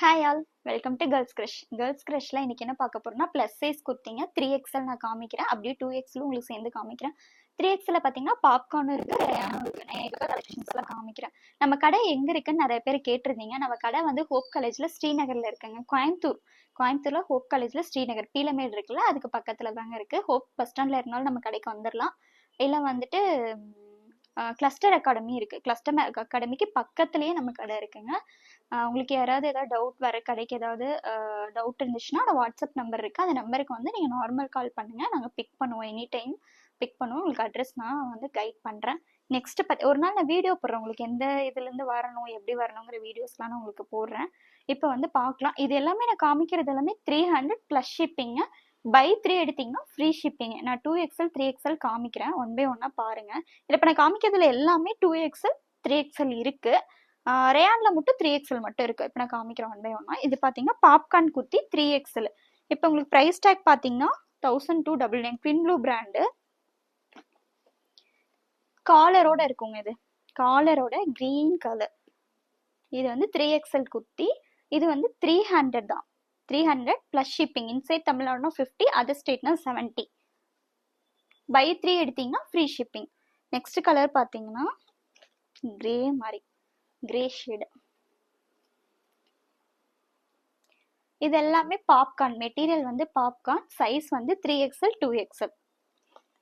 Hi all, welcome to Girls Crush. Girls கிரஷ்ல இன்னைக்கு என்ன பார்க்க போறோம்னா ப்ளஸ் சைஸ் குர்த்திங்க 3XL நான் காமிக்கிறேன். அப்படியே 2XL உங்களுக்கு சேர்ந்து காமிக்கிறேன். 3XL பார்த்தீங்கன்னா பாப்கார்ன் இருக்கு, ரேயானும் இருக்கு. நான் இருக்கிற கலெக்ஷன்ஸ்லாம் காமிக்கிறேன். நம்ம கடை எங்க இருக்குன்னு நிறைய பேர் கேட்டிருந்தீங்க. நம்ம கடை வந்து ஹோப் காலேஜ்ல ஸ்ரீநகர்ல இருக்குங்க. கோயம்புத்தூர்ல ஹோப் காலேஜ்ல ஸ்ரீநகர் பீலமேடு இருக்குல்ல, அதுக்கு பக்கத்துல தாங்க இருக்கு. ஹோப் பஸ் ஸ்டாண்ட்ல இருந்தாலும் நம்ம கடைக்கு வந்துடலாம். இல்லை வந்துட்டு கிளஸ்டர் அகாடமி இருக்கு. கிளஸ்டர் அகாடமிக்கு பக்கத்துலயே நம்ம கடை இருக்குங்க. உங்களுக்கு யாராவது ஏதாவது டவுட் வர கடைக்கு ஏதாவது டவுட் இருந்துச்சுன்னா வாட்ஸ்அப் நம்பர் இருக்குது. அந்த நம்பருக்கு வந்து நீங்கள் நார்மல் கால் பண்ணுங்கள். நாங்கள் பிக் பண்ணுவோம், எனி டைம் பிக் பண்ணுவோம். உங்களுக்கு அட்ரஸ் நான் வந்து கைட் பண்ணுறேன். நெக்ஸ்ட் ஒரு நாள் நான் வீடியோ போடுறேன். உங்களுக்கு எந்த இதுலேருந்து வரணும், எப்படி வரணுங்கிற வீடியோஸ்லாம் நான் உங்களுக்கு போடுறேன். இப்போ வந்து பார்க்கலாம். இது எல்லாமே நான் காமிக்கிறது எல்லாமே 300 ப்ளஸ் ஷிப்பிங்க. பை 3 எடுத்தீங்கன்னா ஃப்ரீ ஷிப்பிங். நான் 2XL 3XL காமிக்கிறேன். ஒன் பை ஒன்னா பாருங்க. இதில் இப்போ நான் காமிக்கிறதுல எல்லாமே 2XL 3XL இருக்கு. ரேயான்ல மட்டும் 3XL மட்டும் இருக்கு. இப்போ நான் காமிக்கிறேன் ஒன் பை ஒன்னா. இது பார்த்தீங்கன்னா பாப்கார்ன் குர்த்தி 3XL. இப்போ உங்களுக்கு ப்ரைஸ் டேக் பார்த்தீங்கன்னா 1299. Twin blue brand. காலரோட இருக்குங்க. இது காலரோட கிரீன் கலர். இது வந்து 3XL குர்த்தி. இது வந்து 300 தான். 300 ப்ளஸ் ஷிப்பிங். இன்சைட் தமிழ்நாடுனா 50, அதர் ஸ்டேட்னா 70. பை 3 எடுத்தீங்கன்னா ஃப்ரீ ஷிப்பிங். நெக்ஸ்ட் கலர் பார்த்தீங்கன்னா கிரே மாதிரி, கிரே ஷேடு. இது எல்லாமே பாப்கார்ன் மெட்டீரியல், வந்து பாப்கார்ன். சைஸ் வந்து 3XL 2XL.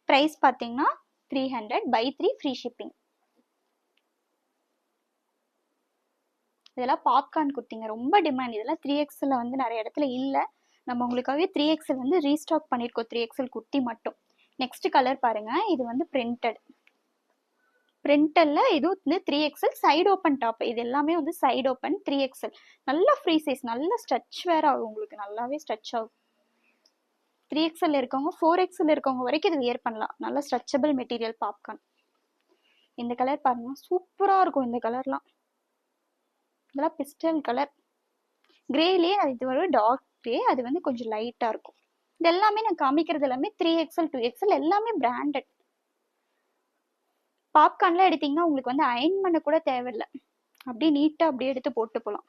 ப்ரைஸ் பார்த்தீங்கன்னா 300. Buy 3 free shipping. இதெல்லாம் பாப்கார்ன் குர்த்திங்க, ரொம்ப டிமாண்ட். இதெல்லாம் 3XL வந்து நிறைய இடத்துல இல்லை. நம்ம உங்களுக்காகவே 3XL வந்து ரீஸ்டாக் பண்ணியிருக்கோம். 3XL குர்த்தி மட்டும். நெக்ஸ்ட் கலர் பாருங்க. இது வந்து பிரிண்டல்ல இது வந்து 3XL சைடு ஓப்பன் டாப். இது எல்லாமே வந்து சைடு ஓப்பன் 3XL. நல்ல ஃப்ரீ சைஸ், நல்ல ஸ்ட்ரெச் வேற ஆகும். உங்களுக்கு நல்லாவே ஸ்ட்ரெச் ஆகும். 3XL இருக்கவங்க 4XL இருக்கவங்க வரைக்கும் இது வியர் பண்ணலாம். நல்ல ஸ்ட்ரெச்சபிள் மெட்டீரியல் பாப்கார்ன். இந்த கலர் பாருங்க, சூப்பரா இருக்கும். இந்த கலர்லாம் இதெல்லாம் பிஸ்டல் கலர். கிரேலயே இது ஒரு டார்க் கிரே, அது வந்து கொஞ்சம் லைட்டா இருக்கும். இது எல்லாமே நான் காமிக்கிறது எல்லாமே 3XL 2XL எல்லாமே பிராண்டட். பாப்கார்ன்லாம் எடுத்தீங்கன்னா உங்களுக்கு வந்து அயன் பண்ண கூட தேவையில்லை. அப்படியே நீட்டா அப்படியே எடுத்து போட்டு போகலாம்.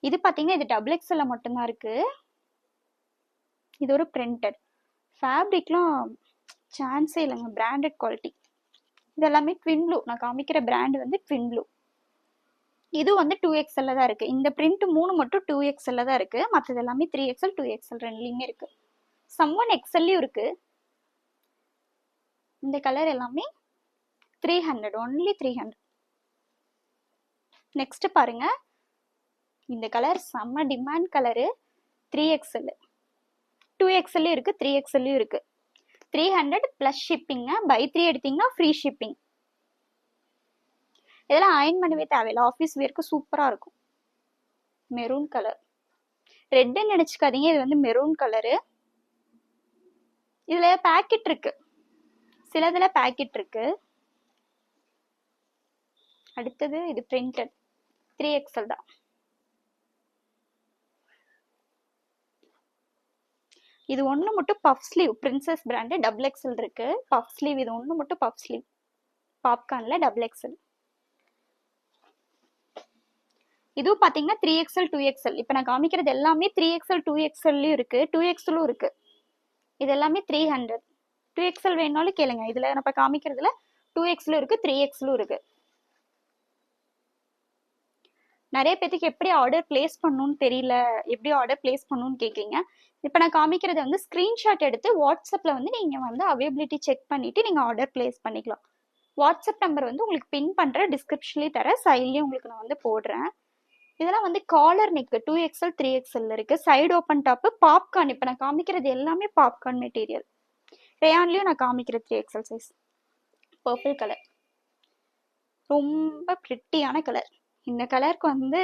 இது பாத்தீங்கன்னா இது XXL மட்டும்தான் இருக்கு. இது ஒரு பிரிண்டட் ஃபேப்ரிக்லாம் சான்ஸே இல்லைங்க, பிராண்டட் குவாலிட்டி. இது எல்லாமே ட்வின் ப்ளூ. நான் காமிக்கிற பிராண்ட் வந்து ட்வின் ப்ளூ. இது வந்து 2XL தான் இருக்கு. இந்த பிரிண்ட் 3 மட்டும் 2XL தான் இருக்கு. மற்றது எல்லாமே 3XL 2XL ரெண்டுலயுமே இருக்கு. சம்ஒன் XLயும் இருக்கு. இந்த கலர் எல்லாமே 300, ஒன்லி 300. நெக்ஸ்ட் பாருங்க. இந்த கலர் செம்ம டிமாண்ட் கலரு. 3XL 2XLயும் இருக்கு, 3XLயும் இருக்கு. 300 ப்ளஸ் ஷிப்பிங்க. பை 3 எடுத்தீங்கன்னா ஃப்ரீ ஷிப்பிங். இதெல்லாம் அயன் பண்ணவே தேவையில்லை. ஆஃபீஸ் வேர்க்கு சூப்பரா இருக்கும். Maroon colour. ரெட்டுன்னு நினைச்சுக்காதீங்க, இது வந்து மெரூன் கலரு. இதுல பேக்கெட் இருக்கு, சிலதுல பேக்கெட் இருக்கு. அடுத்தது இது பிரிண்டட் 3XL தான். இது ஒண்ணு மட்டும் puff sleeve. Princess brand XXL இருக்கு. Puff sleeve. இது ஒண்ணு மட்டும் பஃப் ஸ்லீவ். பாப்கார்ன்ல XXL. இதுவும் பாத்தீங்கன்னா 3XL 2XL. இப்ப நான் காமிக்கிறது எல்லாமே 3XL 2XLயும் இருக்கு, 2XLயும் இருக்கு. இது எல்லாமே 300. 2XL வேணும்னாலும் கேளுங்க. இதுல நம்ம காமிக்கிறதுல 2XLயும் இருக்கு, 3XLயும் இருக்கு. நிறைய பேத்துக்கு எப்படி ஆர்டர் பிளேஸ் பண்ணணும்னு தெரியல, எப்படி ஆர்டர் பிளேஸ் பண்ணணும்னு கேட்குறீங்க. இப்போ நான் காமிக்கிறது வந்து ஸ்க்ரீன்ஷாட் எடுத்து வாட்ஸ்அப்பில் வந்து நீங்கள் வந்து அவைலபிலிட்டி செக் பண்ணிவிட்டு நீங்கள் ஆர்டர் பிளேஸ் பண்ணிக்கலாம். வாட்ஸ்அப் நம்பர் வந்து உங்களுக்கு பின் பண்ணுறேன், டிஸ்கிரிப்ஷன்லேயும் தரேன், சைட்லேயும் உங்களுக்கு நான் வந்து போடுறேன். இதெல்லாம் வந்து காலர் நெக் 2XL 3XL இருக்கு. Side open top popcorn. இப்போ நான் காமிக்கிறது எல்லாமே பாப்கார்ன் மெட்டீரியல். ரேயான்லேயும் நான் காமிக்கிறது 3XL சைஸ். பர்பிள் கலர், ரொம்ப பிரிட்டியான கலர். இந்த கலருக்கு வந்து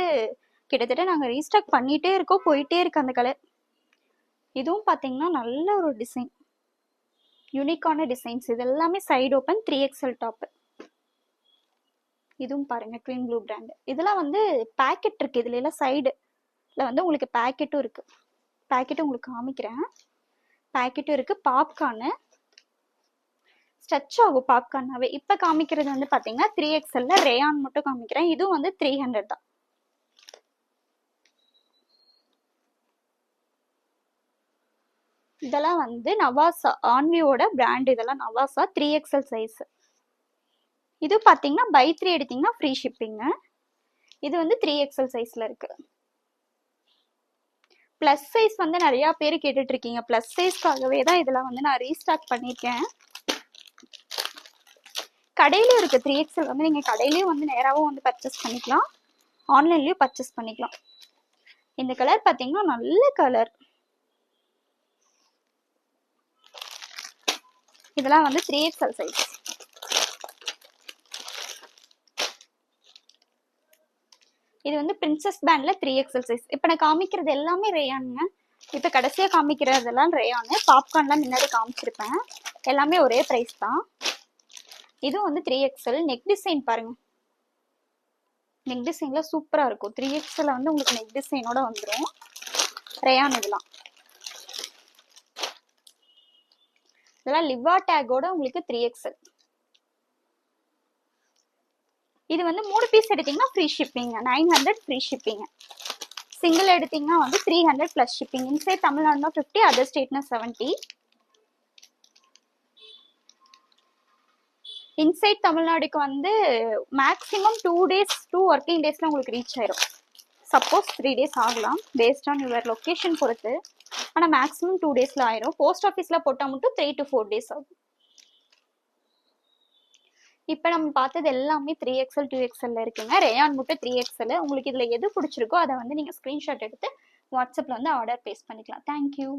கிட்டத்தட்ட நாங்கள் ரீஸ்டாக் பண்ணிட்டே இருக்கோம், போயிட்டே இருக்கு அந்த கலர். இதுவும் பார்த்தீங்கன்னா நல்ல ஒரு டிசைன், யூனிக்கான டிசைன்ஸ். இது எல்லாமே சைடு ஓப்பன் 3XL டாப்பு. இதுவும் பாருங்க ட்வின் ப்ளூ பிராண்ட். இதெல்லாம் வந்து பேக்கெட் இருக்கு. இதுல எல்லாம் சைடுல வந்து உங்களுக்கு பேக்கெட்டும் இருக்கு. பேக்கெட்டும் உங்களுக்கு காமிக்கிறேன். பேக்கெட்டும் இருக்கு. பாப்கார்னு ஸ்ட்ரெச் ஆகும் பாப்கார்னாவே. இப்ப காமிக்கிறது வந்து பாத்தீங்கன்னா 3XL ரேயான் மட்டும் காமிக்கிறேன். இதுவும் வந்து 300 தான். இதெல்லாம் வந்து நவாசா ஆன்வியோட பிராண்ட். இதெல்லாம் நவாசா 3XL சைஸ். இது பாத்தீங்கன்னா பை 3 எடுத்தீங்கன்னா ஃப்ரீ ஷிப்பிங். இது வந்து 3XL சைஸ்ல இருக்கு. பிளஸ் சைஸ் வந்து நிறைய பேர் கேட்டுட்டு இருக்கீங்க. பிளஸ் சைஸ்க்காகவே தான் இதெல்லாம் வந்து நான் ரீஸ்டாக் பண்ணிருக்கேன். கடையிலயும் இருக்கு 3XL வந்து நீங்க கடையிலயும் வந்து நேராவும் வந்து பர்ச்சேஸ் பண்ணிக்கலாம், ஆன்லைன்லயும் பர்ச்சேஸ் பண்ணிக்கலாம். இந்த கலர் பாத்தீங்கன்னா நல்ல கலர். இதெல்லாம் வந்து 3XL சைஸ். இது வந்து பிரின்சஸ் பேண்ட்ல 3XL சைஸ். இப்போ நான் காமிக்கிறது எல்லாமே ரேயானுங்க. இப்போ கடைசியா காமிக்கிறதெல்லாம் ரேயானு. பாப்கார்ன்லாம் முன்னாடி காமிச்சிருப்பேன். எல்லாமே ஒரே பிரைஸ் தான். இது வந்து 3XL. நெக் டிசைன் பாருங்க, நெக் டிசைன்ல சூப்பரா இருக்கும். 3XL வந்து உங்களுக்கு நெக் டிசைனோட வந்துடும். ரேயான் இதெல்லாம் லிவா டேகோட உங்களுக்கு 3XL. இது வந்து 3 பீஸ் எடுத்தீங்கன்னா free shipping, 900 free shipping. Single எடுத்தீங்கன்னா வந்து 300 பிளஸ் ஷிப்பிங். இன்சைட் தமிழ்நாடுனா 50, அதர் ஸ்டேட்னா 70. இன்சைட் தமிழ்நாடுக்கு வந்து மேக்ஸிமம் 2 டேஸ், 2 ஒர்க்கிங் டேஸ்ல உங்களுக்கு ரீச் ஆயிரும். சப்போஸ் 3 டேஸ் ஆகலாம் பேஸ்ட் ஆன் யுவர் லொகேஷன் பொறுத்து. ஆனால் மேக்ஸிமம் 2 டேஸ்ல ஆயிரும். போஸ்ட் ஆஃபீஸ்ல போட்டால் மட்டும் 3 to 4 டேஸ் ஆகும். இப்போ நம்ம பார்த்தது எல்லாமே 3XL 2XL இருக்குங்க. ரேயான் மட்டும் 3XL. உங்களுக்கு இதில் எது பிடிச்சிருக்கோ அதை வந்து நீங்கள் ஸ்க்ரீன்ஷாட் எடுத்து வாட்ஸ்அப்பில் வந்து ஆர்டர் பேஸ் பண்ணிக்கலாம். தேங்க்யூ.